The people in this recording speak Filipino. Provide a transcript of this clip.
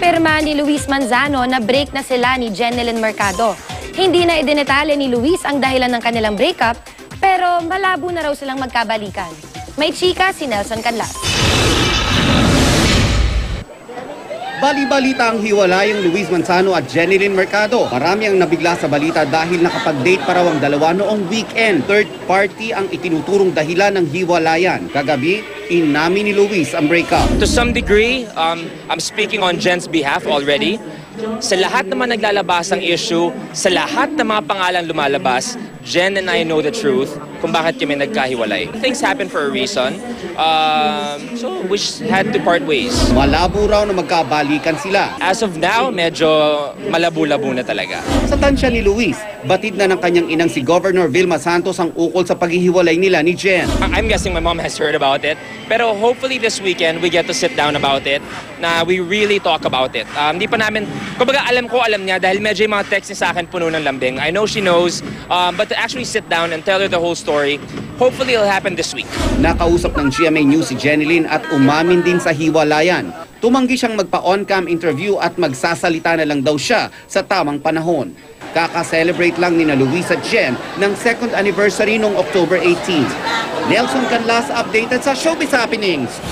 Kinumpirma ni Luis Manzano na break na sila ni Jennylyn Mercado. Hindi na idinetale ni Luis ang dahilan ng kanilang breakup, pero malabo na raw silang magkabalikan. May chika si Nelson Canlas. Bali-balita ang hiwalayang Luis Manzano at Jennylyn Mercado. Marami ang nabigla sa balita dahil nakapag-date pa raw ang dalawa noong weekend. Third party ang itinuturong dahilan ng hiwalayan. Kagabi, inamin ni Luis ang breakup. To some degree, I'm speaking on Jen's behalf already. Sa lahat naman naglalabas ang issue, sa lahat ng mga pangalan lumalabas, Jen and I know the truth kung bakit kami nagkahiwalay. Things happen for a reason, so we had to part ways. Malabo raw na magkabalikan sila. As of now, medyo malabo-labo na talaga. Sa tansya ni Luis, batid na ng kanyang inang si Governor Vilma Santos ang ukol sa paghihiwalay nila ni Jen. I'm guessing my mom has heard about it, pero hopefully this weekend we get to sit down about it, na we really talk about it. Hindi pa namin, kumbaga alam niya dahil medyo yung mga text niya sa akin puno ng lambing. I know she knows, but to actually sit down and tell her the whole story, hopefully it'll happen this week. Nakausap ng GMA News si Jennylyn at umamin din sa hiwalayan. Tumanggi siyang magpa-on-cam interview at magsasalita na lang daw siya sa tamang panahon. Kaka-celebrate lang ni na Luis at Jen ng 2nd anniversary noong October 18. Nelson Canlas updated sa Showbiz Happenings.